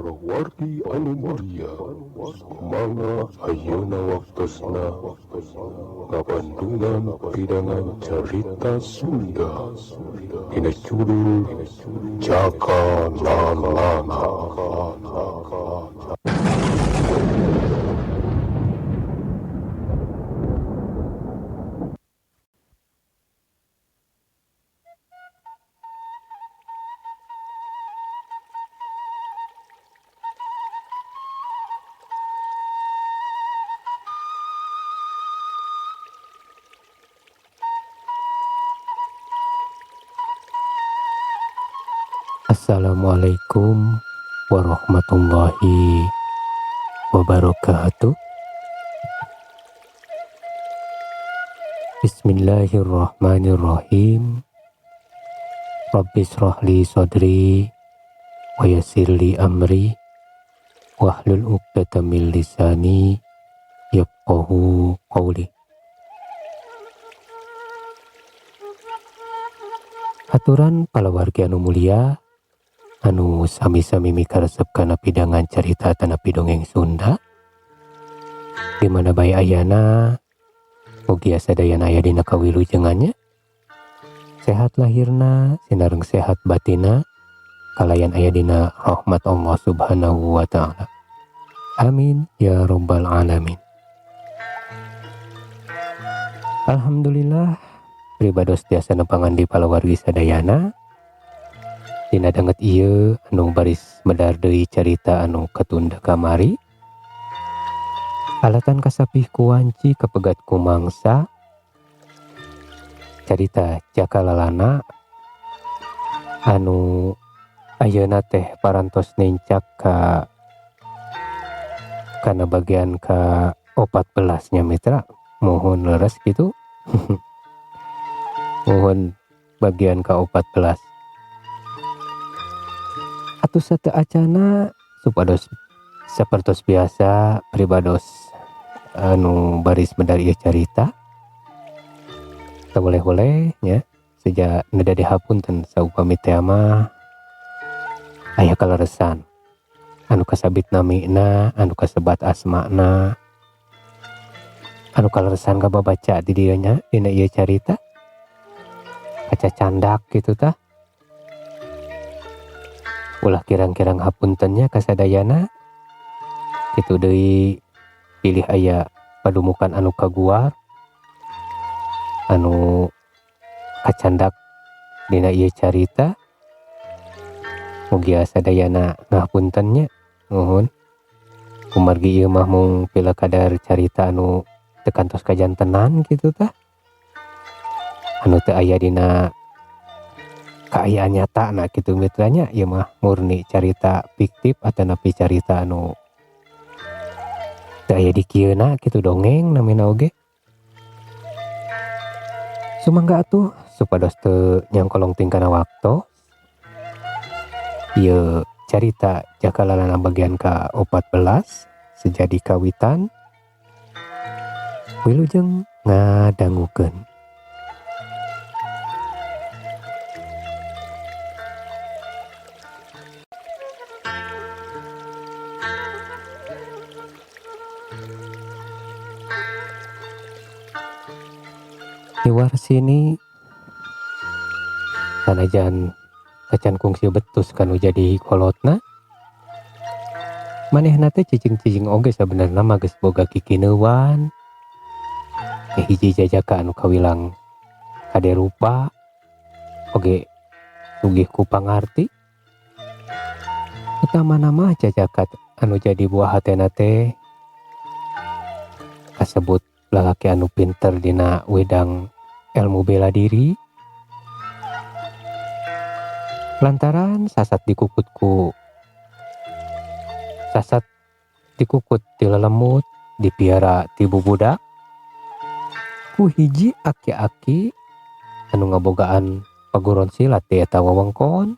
para wargi anu mulia kumaha ayeuna waktosna ngabandungan pidangan carita Sunda dina judul Jaka Lalana. Assalamualaikum warahmatullahi wabarakatuh. Bismillahirrahmanirrahim. Rabbi shrah li sadri wa yassir li amri wahlul 'uqdatam min lisani yafqahu qawli. Aturan palawargi anu mulia anu sami-sami mikaresep kana pidangan carita tanapi dongeng Sunda di mana bae ayana mugi sadayana aya dina kawilujengannya sehat lahirna sinareng sehat batina kalayan aya dina rahmat Allah Subhanahu wa taala. Amin ya rabbal alamin. Alhamdulillah pribados tiasa nepangan di palawargi sadayana dina danget ieu anu baris medar deui carita anu katunda kamari alatan kasapih ku wanci kapegat ku mangsa carita Jaka Lalana anu ayeuna teh parantos nencak kana bagian ka 14 nya mitra mohon leres gitu. Mohon bagian ka 14 atus sate acana supados sapertos biasa pribados anu baris medar ieu carita teu boleh nya seja nedade hapunten saupami teh mah aya kaleresan anu kasabit namina anu kasebat asmana anu kaleresan kababaca di dieu nya dina ieu carita kaca candak gitu tah. Ulah kirang-kirang hapuntennya kasadayana kitu deui pilih aya padumukan anu kaguar anu kacandak dina ieu carita mugi sadayana ngahapuntennya nuhun kumargi ieu mah mung pila kadar carita anu teu kantos kajantenan kitu tah anu teu aya dina kaayaan nyata na gitu mitranya ieu mah murni carita fiktif atanapi carita anu teu aya di kieuna kitu dongeng namina oge. Sumangga atuh supados teu nyangkolong tingkana waktu ieu carita Jaka Lalana bagian ka 14 sejadi kawitan wilujeng ngadangukeun. Iwar sini sanajan sacan kungsi betus kanu jadi kolotna manehna teh cicing-cicing oge sabenerna mah geus boga kikineuan hiji jajaka anu kawilang kade rupa oge sugih ku pangarti utamana mah jajakat anu jadi buah hatena teh kasebut lalaki anu pinter dina wedang ilmu bela diri lantaran sasat dikukut ti lelemut dipiara ti bubudak ku hiji aki-aki anu ngabogaan paguron silat ti eta wewengkon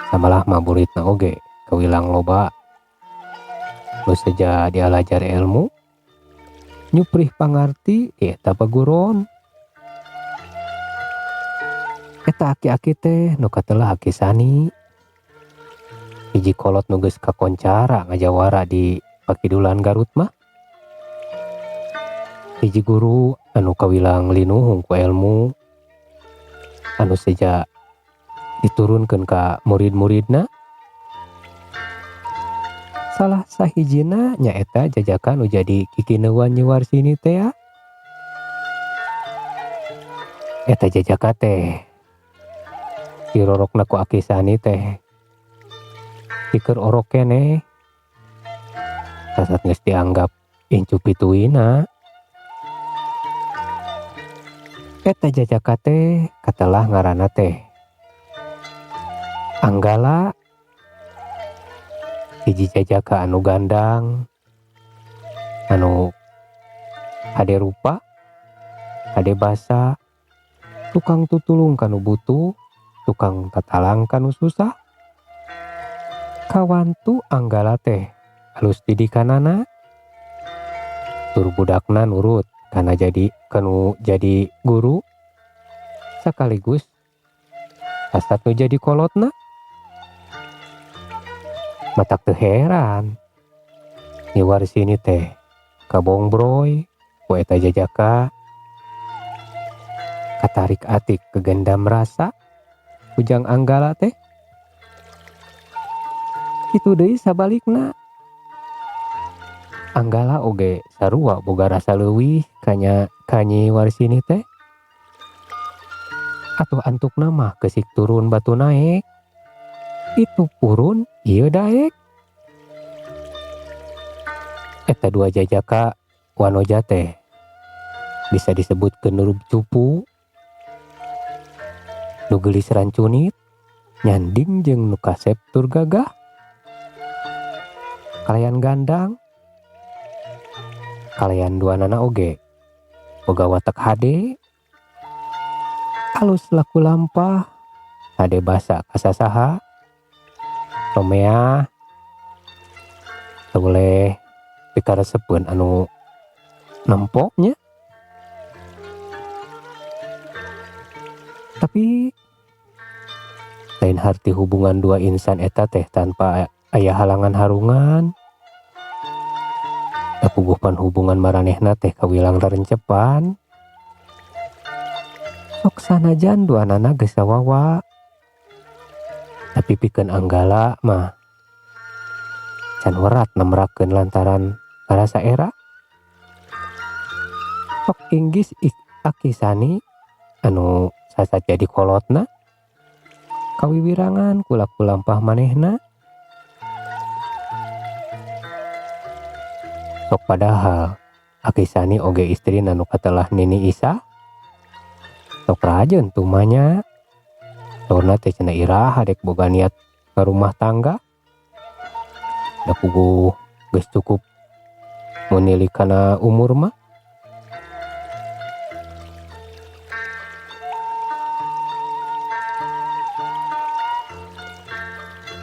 samalah mah muridna oge kawilang loba nu saja dialajar ilmu nyuprih pangarti di eta paguron. Eta aki-aki teh nu katelah aki sani hiji kolot nu geus kakoncara ngajawara di Pakidulan Garut mah. Hiji guru anu kawilang linuhung ku ilmu anu seja diturunkeun ka murid-muridna. Salah sahijina nyaeta Jajaka nu jadi kikineuan Nyiwarsini teh ya. Eta Jajaka teh dirorokna ku Akisani teh pikeun orok keneh. Sasat geus dianggap incu pituina. Eta Jajaka teh katelah ngaranna teh Anggala, hiji Jajaka anu gandang, anu hade rupa, hade basa, tukang tutulung kanu butuh, tukang tatalang kanu susah. Kawantu Anggala teh alus didikanana, tur budakna nurut kana kanu jadi guru, sakaligus asat nu jadi kolotna. Matak teu heran Nyiwarsini teh kabongbroy ku eta Jajaka, katarik atik kegendam rasa ujang Anggala teh. Kitu deui sabalikna Anggala oge sarua boga rasa leuwih ka Nyiwarsini teh. Atuh antukna mah geusik turun batu naek, itu purun ieu daek. Eta dua Jajaka wanoja teh bisa disebutkeun nurup cupu, nu geulis rancunit, nyanding jeung nu kasep tur gagah. Kalayan gandang, kalayan duanana oge boga watak hade, alus laku lampah, hade basa kasasaha, romea, teu boleh pikaresepeun anu nempoknya. Tapi lain harti hubungan dua insan eta teh tanpa aya halangan harungan. Da puguhpan hubungan maranehna teh kawilang rerencepan. Sok sanajan duanana geus sawawa, tapi pikeun Anggala mah can werat nemrakeun lantaran ngarasa era. Sok inggis Akisani anu sasat jadi kolotna kawiwirangan kulaku lampah manehna. Sok padahal Akisani oge istrina nu katelah Nini Isa. Sok rajeun tumanya saurna teh cenah iraha dek boga niat ngarumah tangga. Da puguh geus cukup munili kana umur mah.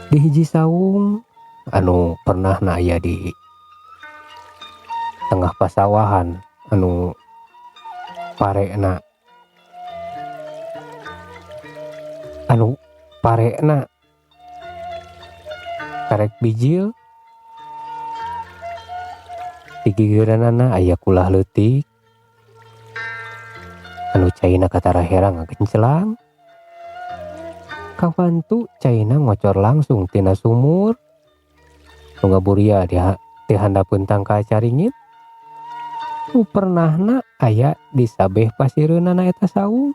Di hiji saung anu pernah aya di tengah pasawahan anu parena karek bijil, di gigireunana aya kulah leutik anu caina katarahera ngagencelang. Kawantu caina ngocor langsung tina sumur nu ngaburia di handapeun tangka caringin. Nu pernahna aya di sabeh pasireunana eta saung.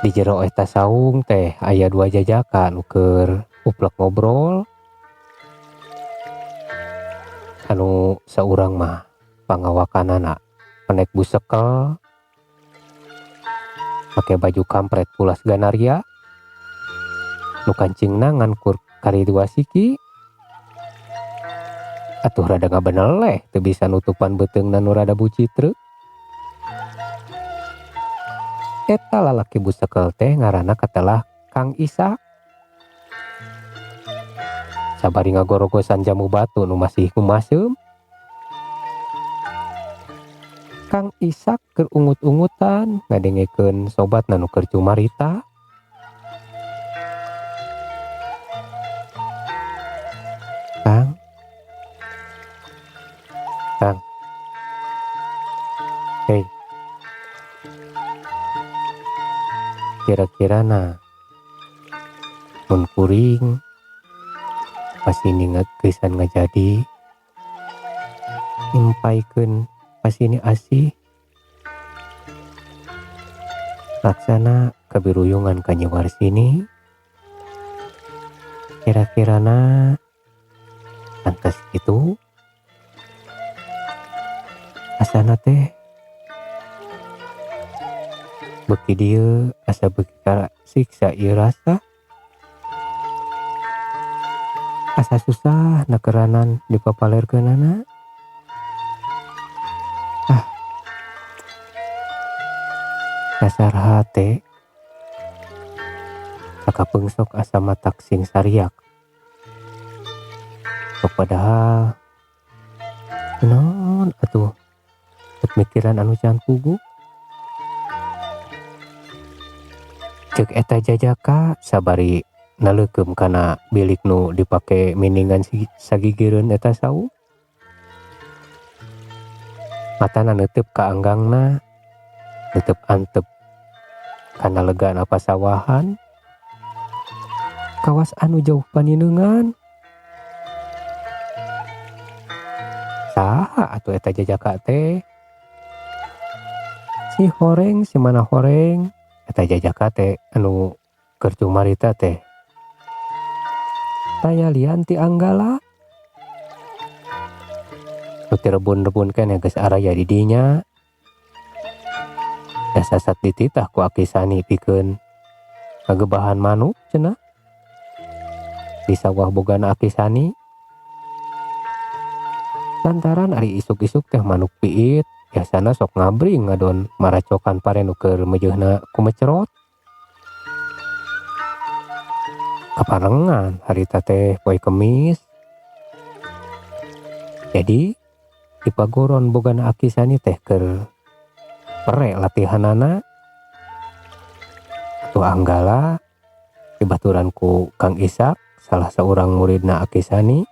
Di jero eta saung teh aya dua Jajaka nu keur uplek ngobrol. Anu saurang mah pangawakanana penek busekel, make baju kampret pulas ganaria, nu kancingna ngankur kari dua siki. Atuh rada ngabeneleh teu bisa nutupan beuteungna nu rada bucitreuk. Eta lalaki busekel teh ngaranna katelah Kang Isa. Sabari ngagorogosan jamu batu nu masih kumaseum, Kang Isak keur ungut-ungutan ngadengekeun sobatna nu keur cumarita. kira-kira na mun kuring pas ini gesan ngajadi nyampaikeun pas ini asih laksana kabiruyungan ka nyewar sini kira-kira na pantas gitu asana teh beki dieu asa beki ka siksa ieu rasa asa susah nakeranan dipapalerkeunana dasar hate sakapeungsok asa matak sing sariak sok padahal non atuh mikiran anu can pugu cek eta jajaka sabari naleukeum kana bilik nu dipake miningan sagigireun eta sau matana neuteup ka anggangna neuteup antep kana legana pasawahan kawas anu jauh paninengan saha atuh eta jajaka teh si horeng si mana horeng eta jajaka teh anu keur cumarita teh taya lian ti Anggala nu ti rebun-rebun keneh geus araya di dinya da sasat dititah ku Aki Sani pikeun ngagebahan manuk cenah di sawah bogana Aki Sani lantaran ari isuk-isuk teh manuk piit biasana sok ngabring ngadon maracokan pare nu keur meujeuhna ku mecerot kaparengan harita teh poe Kemis jadi di pagoron bogana Aki Sani teh keur pere latihanana atuh Anggala dibaturan ku Kang Ishak salah seorang muridna Aki Sani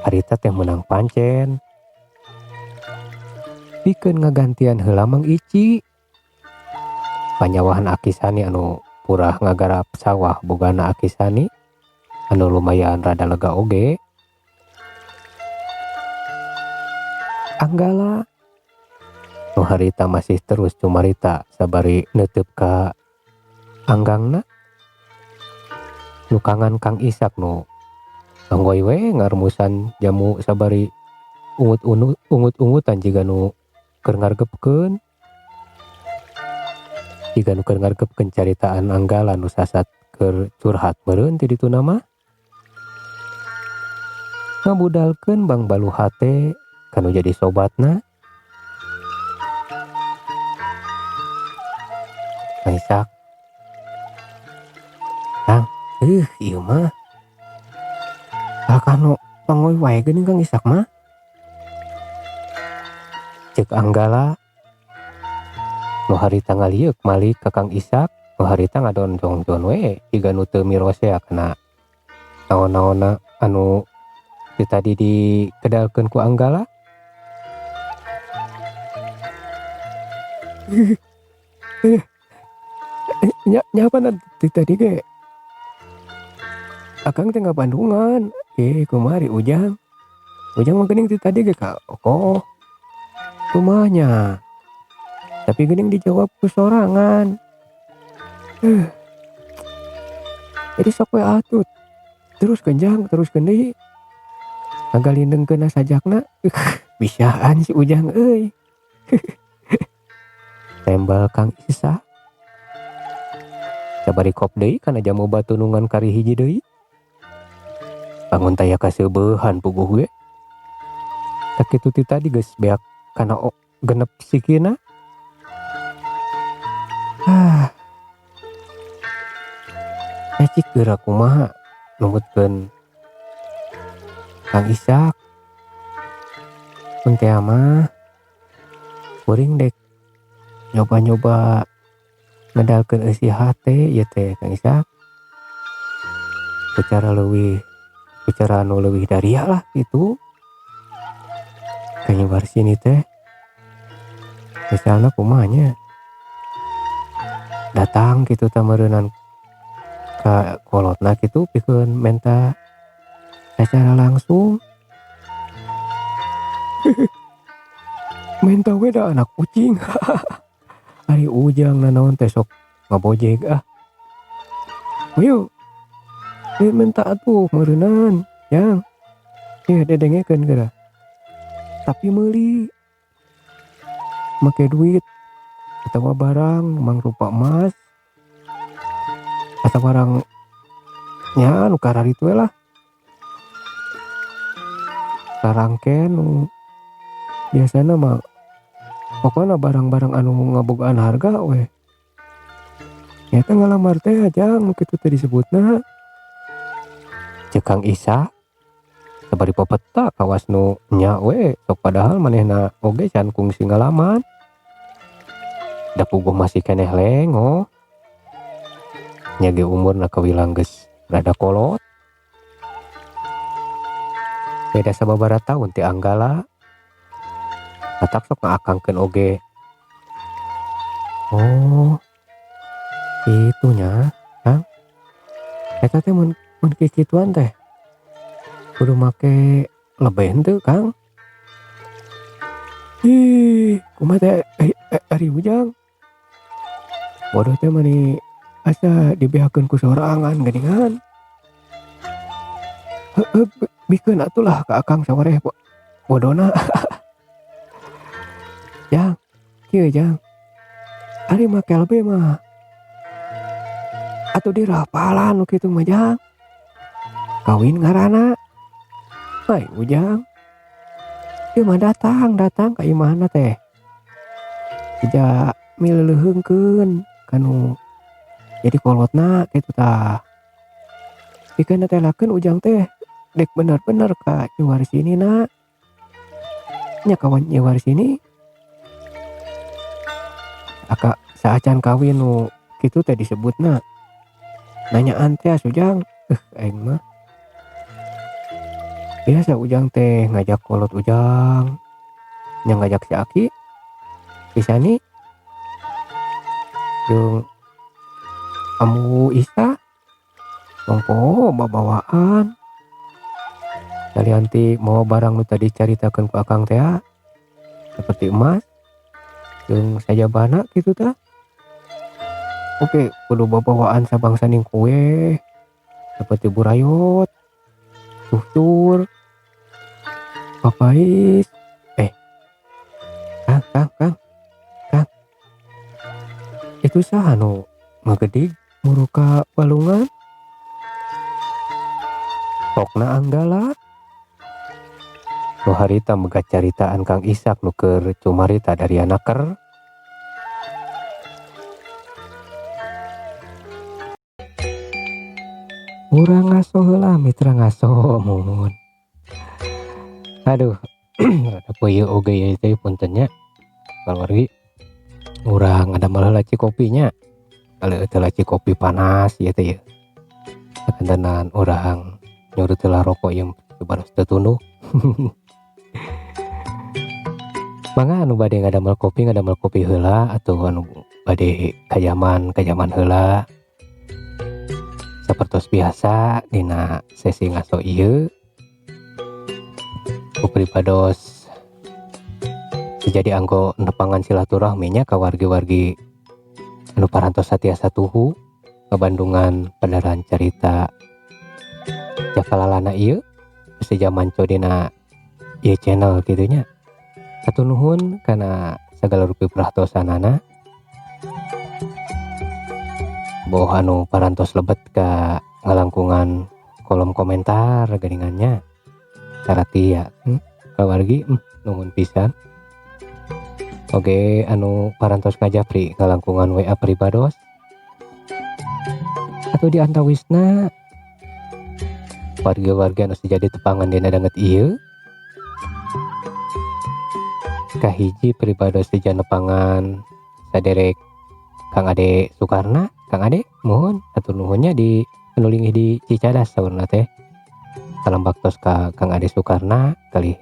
harita teh menang pancen pikeun ngagantian heula Mang Ici panyawahan Aki Sani anu purah ngagarap sawah bogana Aki Sani anu lumayan rada lega oge Anggala nu harita masih terus cumarita sabari neuteup ka anggangna nu kangen Kang Ishak nu anggoy we ngarumusan jamu sabari ungut-ungutan jiga nu keur ngargepkeun jiga nu keur ngargepkeun caritaan Anggala nu sasat keur curhat meureun ti dituna mah ngabudalkeun Bang Balu hate kanu jadi sobatna Kang Ishak Kang ieu mah kanu pangoy wae geuning Kang Ishak mah cek Anggala nu harita ngalieuk malik ka Kang Ishak nu harita ngadonjong-jon we jiga nu teu mirosea kana naon-naonna anu tadi dikedalkeun ku Anggala nyapa nanti tadi ge Akang teh Bandungan kumari Ujang mah geuning ti tadi ge ka kokoh rumahnya tapi geuning dijawab ku sorangan jadi sok we atuh teruskeun deui ngagalindengkeun sajakna bisaan si Ujang euy tembal Kang Ishak sabari kop deui kana jamu batunungan kari hiji deui bangun taya kaseubehan puguh ge tak kitu ti tadi geus beak kana genep sikina cik geura kumaha numbutkeun Kang Ishak mun teh mah kuring dek nyoba-nyoba ngedalkeun eusi hate ieu teh Kang Ishak bicara anu leuwih daria lah gitu kayaknya bar sini teh misalnya kumanya datang gitu tameureunnan ka kolotna kitu pikeun menta secara langsung. Menta we da anak kucing. Ari Ujang nanaon teh sok ngabojeg ah. Ayo. Menta atuh meureunan, Jang. Ieu dedengekeun geura. Tapi meuli. Make duit atawa barang mangrupa emas atau barang nya nu kararit we lah. Sarangken nu biasana mah pokona barang-barang anu ngabogaan harga we. Nyata ngalamar teh Jang nu kitu teh disebutna. Cek Kang Isa sabari pepeta kawas nu nya we sok padahal manehna oge can kungsi ngalaman. Da puguh masih keneh lengo. Nya ge umurna kawilang geus rada kolot. Beda sababaraha taun ti Anggala. Matak sok ngaakangkeun oge. Oh, itunya, Kang. Eta teh mun kikituan teh kudu make leben teu, Kang. Ih, kumaha teh Ari Ujang. Bodoh teh mani asa dibeakeun ku sorangan geuningan. Heuh, bikeun atulah ka akang sawareh bodona. Jang, kieu Jang. Ari make lebe mah atuh dirapalan nu kitu mah Jang. Kawin ngaranna. Hai Ujang. Ieu mah datang ka imahna teh. Dija mileuleungkeun kanu jadi kolotna kitu tah. Pikeun netelakeun Ujang teh dek bener-bener ka nyuwar sini na. Nya kawan nyuwar sini. Aka saacan kawin nu kitu teh disebutna. Nanyaan teh Ujang. Aing mah biasa Ujang teh ngajak kolot Ujang. Nya ngajak si Aki. Pisani. Jeung Amu Isa. Mongpo babawaan. Kalianti mau barang nu tadi caritakeun ku akang teh seperti emas jeung sajabana kitu tah. Oke, kudu babawaan sabangsaning kue seperti burayot, cucur, papais. Kang. Itu saha nu ngagedig muruka balungan? Tokna Anggala. Nu harita mega caritaan Kang Isak nu keur cumarita dari anaker. Urang ngaso heula mitra ngaso mun. Aduh, rada peuyeuk oge ieu teh punten nya. Kaluargi urang ngadamel heula cikopinya. Aleu teh laci kopi panas ieu teh ieu. Sakantenan urang nyurut heula rokok yang baros teu tunduh. Mangga anu bade ngadamel kopi heula atuh anu bade kajaman heula. Sapertos biasa dina sesi ngaso ieu ku pribados jadi anggo nepangan silaturahminya ka wargi-wargi anu parantos satiasa tuhu kabandungan Pandaran Carita Jakalalana ieu sejaman codina ieu channel kitu nya. Hatur nuhun kana sagala rupi prahtosanana. Boh anu parantos lebet ka ngalangkungan kolom komentar geuningannya. Sarati ya kawargi nuhun pisan. Oge anu parantos ngajapri ngalangkungan WA pribados atau di antawisna warga-warga anu jadi tepangan dina danget ieu kahiji pribados di nepangan saderek Kang Ade Sukarna. Kang Ade mohon atur nuhunnya di penulingi di Cicadas saurna teh. Salam baktos ka Kang Ade Sukarna kali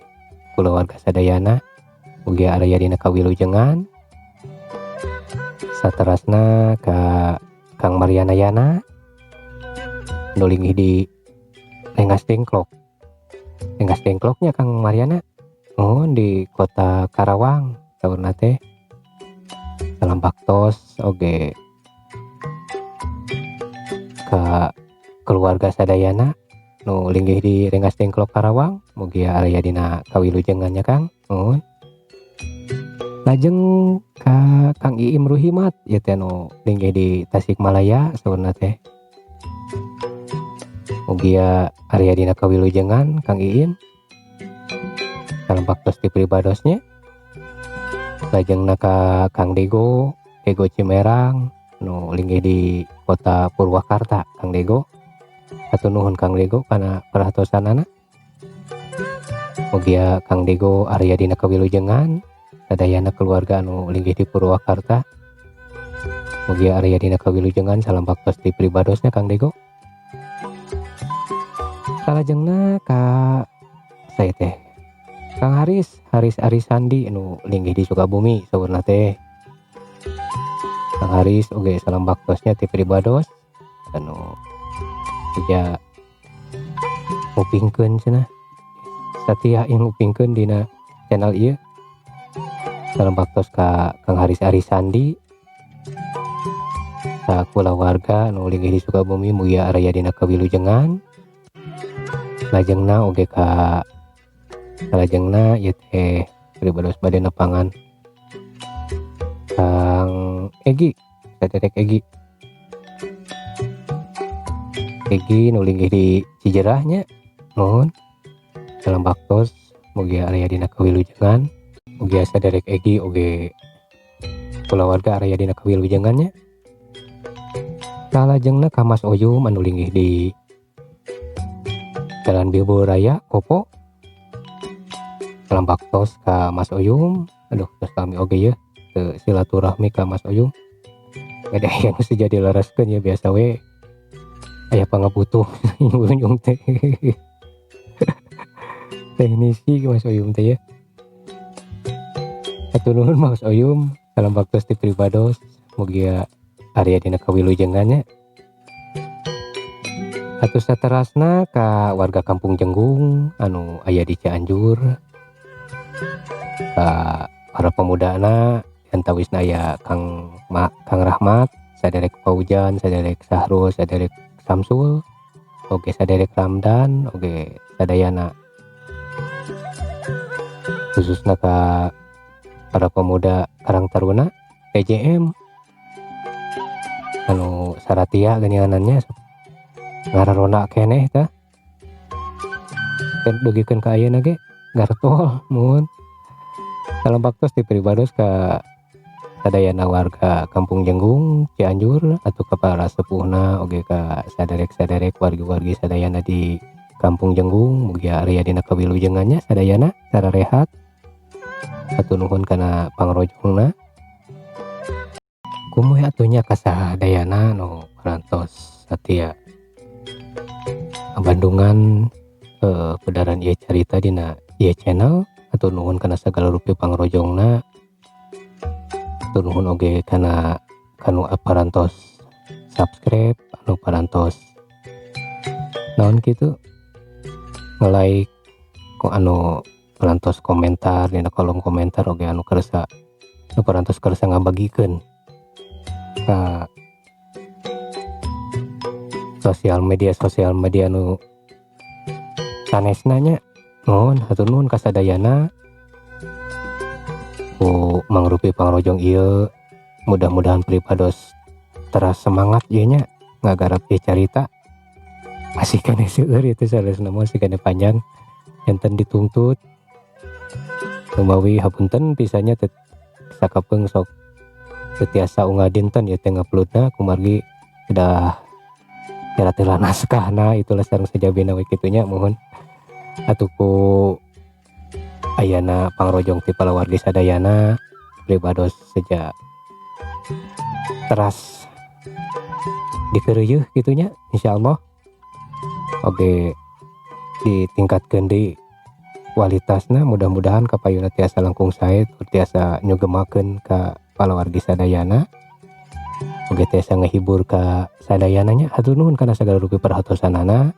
kulawarga sadayana ugi aya dina kawilujengan saterasna ka Kang Mariana Yana nu linggih di Rengas Dengklok. Rengas Dengkloknya Kang Mariana di kota Karawang saurna teh. Salam baktos oge ka keluarga sadayana nu linggih di Rengas Dengklok Karawang, mugi aya dina kawilujengannya Kang. Nuhun. Lajeng ka Kang Iim Ruhimat ieu teh nu linggih di Tasikmalaya saurna teh. Mugi aya dina kawilujengan Kang Iim. Salam baktos ti pribadosnya. Lajengna ka Kang Dego Cimerang nu linggih di kota Purwakarta Kang Dego. Hatur nuhun Kang Dego kana perhatosanana. Mugi Kang Dego aya dina kawilujengan sadayana keluarga anu linggih di Purwakarta. Mugi aya dina kawilujengan salam baktos ti pribadosnya Kang Dego. Salajengna ka saya teh Kang Haris Arisandi anu linggih di Sukabumi saurna teh. Kang Haris oge salam baktosnya ti pribados anu ja ngupingkeun cenah. Satia ing ngupingkeun dina channel ieu. Salam baktos ka Kang Haris Arisandi. Ka kulawarga anu linggih di Sukabumi mugi aya dina kawilujengan. Lajengna oge ka salajengna ieu teh pribados bade nepangan Kang Egi, saderek Egi nu linggih di Cijerahnya. Nuhun. Salam baktos mugi aya dina kawilujengan. Mugi saderek Egi oge kulawarga aya dina kawilujengannya. Salajengna ka Mas Oyum anu linggih di Jalan Bilbo Raya Kopo. Salam baktos ka Mas Oyum. Aduh terus kami oge ya ke silaturahmi ka Mas Oyum. Ada yang sejadi laraskeun ya biasa we aya pangabutuh nyung teh. Teknisi Mas Oyum teh ya. Hatur nuhun Mas Oyum. Salam baktos ti pribados mugi aya dina kawilujengannya. Hatur saterasna ka warga Kampung Jenggung anu aya di Cianjur. Ka para pemudana antawisna aya Kang Rahmat, saderek Paujan, saderek Sahrul, saderek Samsul, oge saderek Ramdan, oge sadayana. Khususna ka para pemuda Karang Taruna PJM anu saratia ganianannya ngararona keneh tah. Dan dugikeun ka ayeuna ge gartol mun. Salam baktos ti pribados ka sadayana warga Kampung Jenggung Cianjur atau ka para sepuhna oge ka saderek-saderek wargi-wargi sadayana di Kampung Jenggung mugi aya dina kawilujengannya sadayana cara rehat. Hatur nuhun kana pangrojongna. Kumuy atunya ka sadayana nu parantos satia Bandungan pedaran ieu carita dina ieu channel. Hatur nuhun kana sagala rupi pangrojongna. Hatur nuhun oge kana kanu parantos subscribe, anu parantos naon kitu nge-like kok anu parantos komentar dina kolom komentar oge anu kersa anu parantos kersa ngabagikeun ka sosial media anu sanesna nya. Nuhun hatur nuhun ka sadayana ku mangrupi pangrojong ieu. Mudah-mudahan pribados teras semangat ieu nya ngagarap ieu carita. Masih kene seueur itu salesna masih kene panjang enten dituntut. Rumawi hapunten pisahnya sakapeung sok tetiasa unggah dinten ieu teh nguploadna kumargi sudah tiara-tiara naskahna itulah sareng sajabina we kitu nya mohon. Atuku ayana pangrojong ti palawargi sadayana pribados saja teras dikeureuh gitunya insyaallah oge ditingkatkeun deui kualitasna. Mudah-mudahan kapayuna tiasa langkung sae tiasa nyugemakeun ka palawargi sadayana Mugi tiasa ngehibur ka sadayananya. Hatur nuhun kana sagala rupi perhatosanana.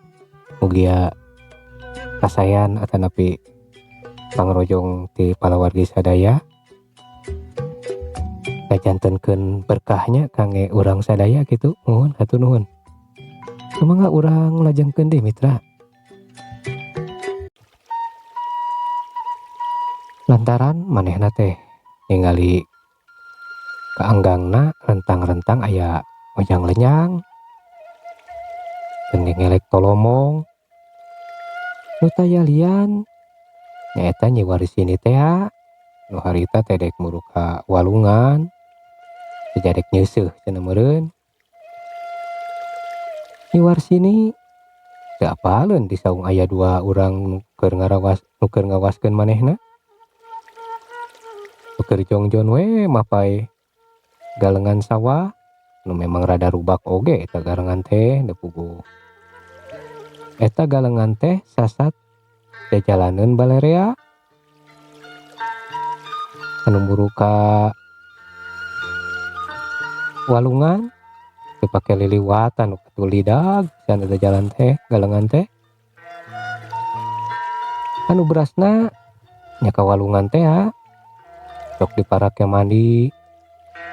Mugi kasayan atanapi pangrojong ti palawargi sadaya. Ngajantenkeun berkahnya kangge urang sadaya gitu. Nuhun, hatur nuhun. Kumaha urang lajengkeun deui mitra. Lantaran manehna teh ningali kaanggangna rentang-rentang aya ojang lenyang, geuning ngelek tolomong, nu taya lian nyaeta Nyi Warsini teh nu harita teh dek muru ka walungan, sajarek nyeuseuf cenah meureun. Nyi Warsini teu apaleun di saung aya 2 urang nu keur ngawaskeun manehna. Keur jongjon we mapai galengan sawah nu memang rada rubak oge eta galengan teh nepugu. Eta galengan teh sasat jajalaneun balarea anu buru ka walungan teu pake liliwatan nu katu lidag pisan eta jalan teh galengan teh. Anu berasna nya ka walungan teh sok diparake mandi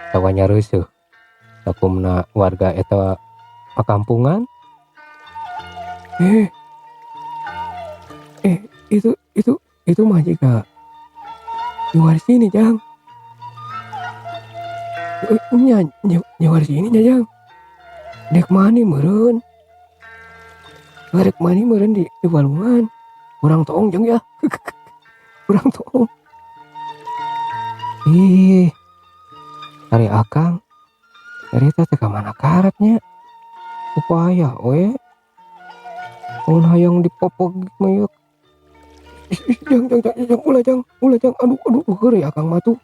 sawanya reuseuh sakumna warga eta pakampungan. Itu mah jika Nyi Warsini jang. Nyi Warsini nya jang. Dek mani meureun. Rek mani meureun di walungan. Urang toong jang ya. Urang toong. Ih. Ari akang. Cerita teh ka mana karetnya. Upaya we. Mun hayang dipopog mayuk. Jang ulah jang. Aduh heureuy akang mah tuh.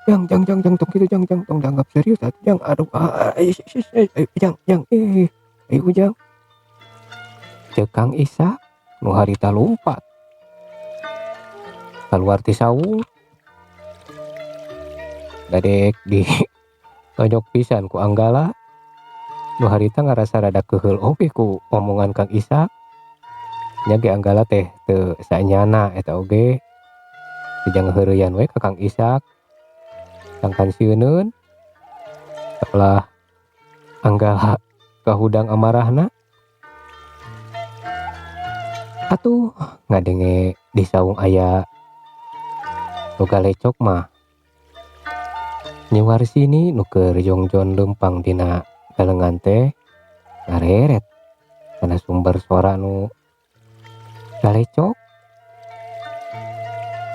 Jang tong kitu jang tong dianggap serius atuh jang. Aduh jang ayo jang. Ceuk Kang Isa nu harita lompat kaluar ti saung. Dadek di tonjok pisan ku Anggala. Nu harita ngarasa rada keheul oge ku omongan Kang Isa. Nya ge Anggala teh teu saenyana eta oge. Teu heureuyan we ka Kang Isa. Sangkan sieuneun setelah Anggala kahudang amarahna. Atuh ngadenge di saung aya nu galecok mah Nyi Warsini nu keur jongjon leumpang dina galengan teh ngareret kana sumber suara nu galecok.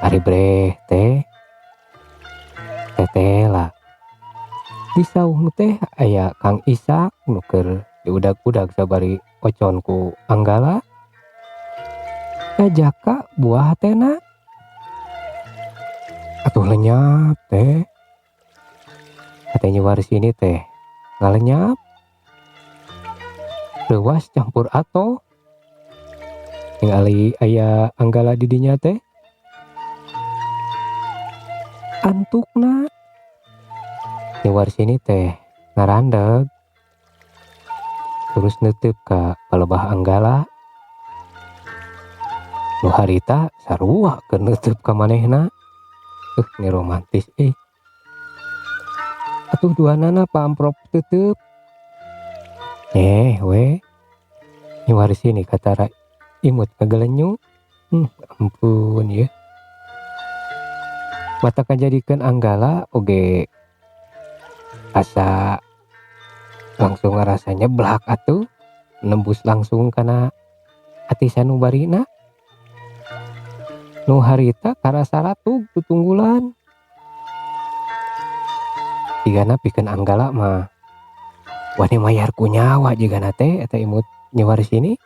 Ari breh teh tetela di saung teh aya Kang Isa nu keur diudag-udag sabari ocon ku Anggala. Kajaka buah hatena atuh lenyap teh. Hate Nyi Warsini teh ngalenyap leuwas campur ato ningali aya Anggala di dinya teh. Antukna Nyi Warsini teh ngarandeg terus neuteub ka palebah Anggala. Nu harita sarua keur neuteub ka manehna. Ini romantis Atuh duanana paamprop teuteub. We Nyi Warsini katara imut kagelenyu. Ampun ya. Mata kajadikeun Anggala oge asa langsung ngarasa nyeblak atuh. Nembus langsung kana ati sanubarina. Nu harita karasa ratug tutunggulan. Jigana pikeun Anggala mah wani mayar ku nyawa jigana teh eta imut Nyi Warsini.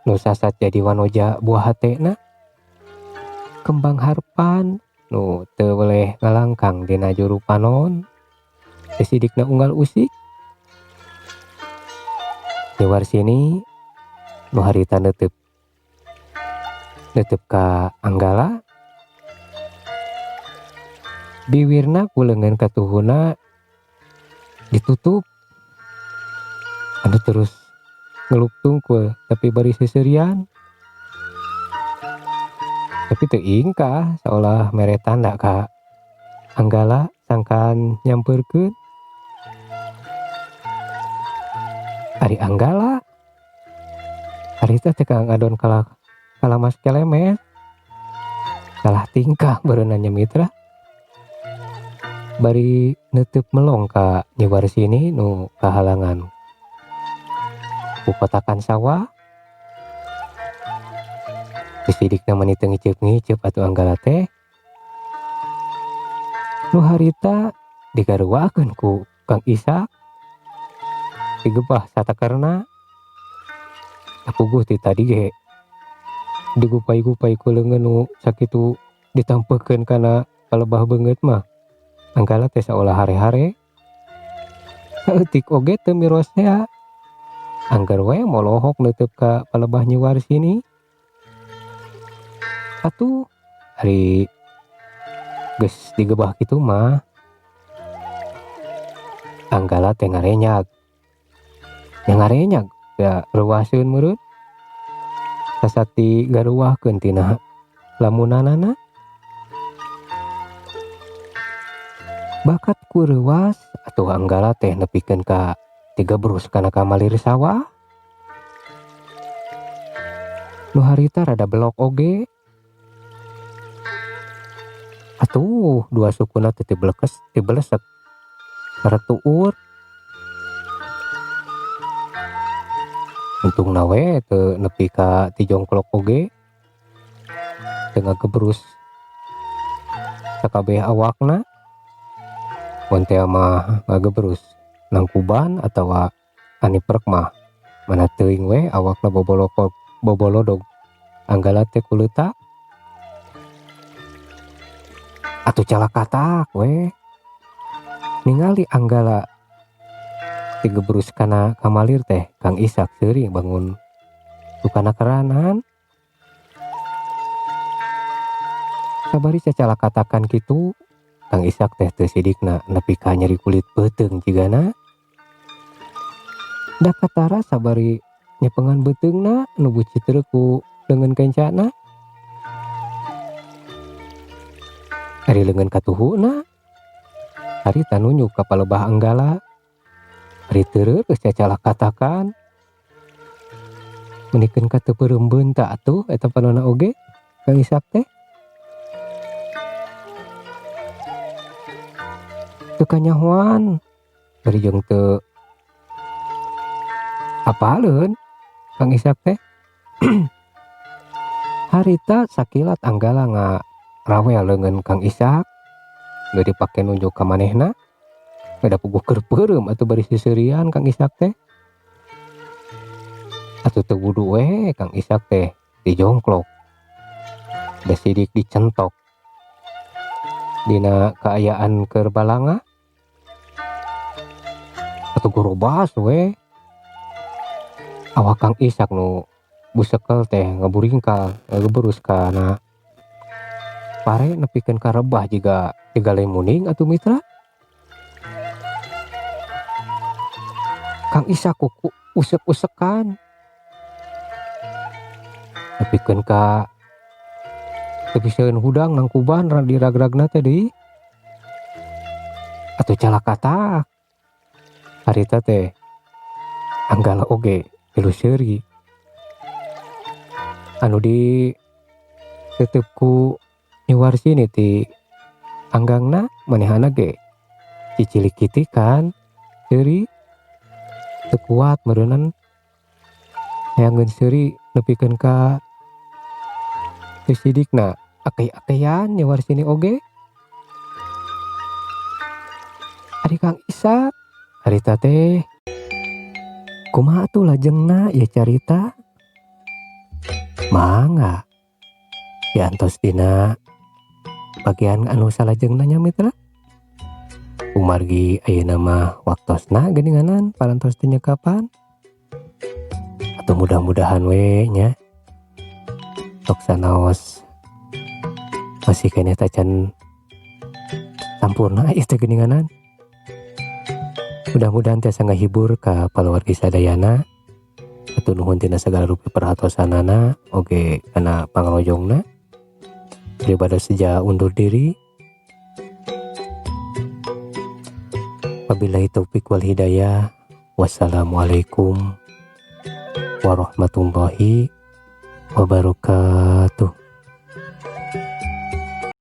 Nu sasat jadi wanoja buah hatena. Kembang harpan nu teu boleh ngalangkang dina juru panon. Teu sidikna unggal usik. Nyi Warsini nu harita neuteub ka Anggala. Bibirna ku leungeun katuhuna ditutup. Anu terus ngeluktung ku tapi bari seserian. Tapi teu ingkah seolah mere tanda ka Anggala sangkan nyampeurkeun. Ari Anggala harita teh ka ngadon kalamas kelemet. Salah tingkah beuneuh nya mitra. Bari neuteuk melong ka Nyi Warsini nu kahalangan ku kotakan sawah. Sisidikna meni teu ngiceup-ngiceup atuh Anggala teh. Nu harita digaruwakeun ku Kang Ishak. Digebah satakerna. Sapuguh ti tadi ge digupai-gupai ku leungeun nu sakitu ditampeukeun kana kalebah beungeut mah. Anggala teh saolah hare-hare. Saeutik oge teu mirosea. Angger we molohok neuteuk ka palebah Nyi Warsini. Atuh ari geus digebah kitu mah Anggala teh ngarenyag. Nya ngarenyag da reuwaseun meureun. Sasati garuwahkeun tina lamunanana. Bakat ku reuwas atuh Anggala teh nepikeun ka tigebrus kana kamalir sawah. Nu harita rada belok oge. Atuh dua sukuna teh tibelesek karatuur. Untungna we teu nepi ka tijongklok oge. Teu ngagebrus sakabeh awakna. Mun teh mah ngagebrus nangkuban atawa aniprek mah mana teuing we awakna bobolodog. Anggala teh kuleuta atuh calakatak we ningali Anggala tigebrus kana kamalir teh Kang Ishak seuring bangun tukana keranan. Sabari cacalakatakan kitu Kang Ishak teh teu sidikna nepi ka nyeri kulit beuteung jigana. Da katara sabari nyepengan beuteungna nu bucitreuk ku leungeun kencana. Ari leungeun katuhuna harita nunjuk ka palebah Anggala. Ari teu geus cacalakatakan. Menikeun ka teu peureumbeun ta atuh eta panonna oge Kang Ishak teh. Teu kanyahoan bari jeung teu apaleun Kang Ishak teh. Harita sakilat Anggala ngarawel leungeun Kang Ishak. Geus dipake nunjuk ka manehna. Beda puguh keur peureum atuh bari seserian Kang Ishak teh. Atuh teu wudu we Kang Ishak teh dijongklok. Da sidik dicentok dina kaayaan keur balanga. Atuh gorobas we awak Kang Ishak nu busekel teh ngaburingkal ngagebrus kana pare nepikeun ka rebah jiga lemuning atuh mitra. Kang Ishak kuku usek-usekan nepikeun ka teu piseun hudang nangkuban di ragragna teh deui. Atuh calakatak harita teh Anggala oge tilu seuri anu di tetep ku Nyi Warsini ti anggangna manehana ge cicilik kitikan seuri teu kuat meureunan hayangeun seuri nepikeun ka teu sidikna akei-akeyan Nyi Warsini oge. Ari Kang Ishak harita teh kumaha atuh lajengna ieu carita? Mangga diantos dina bagian anu salajengna nya mitra. Umargi ayeuna mah waktosna geuninganan parantos teu nyekapan. Atuh mudah-mudahan we nya sok sanaos masih keneh tacan sampurna ieu teh geuninganan. Mudah-mudahan tiasa ngahibur ka palawargi sadayana. Hatur nuhun tina sagala rupi perhatosanana oge kana pangrojongna. Pribados seja undur diri. Wabillahi taufik wal hidayah. Wassalamualaikum warahmatullahi wabarakatuh.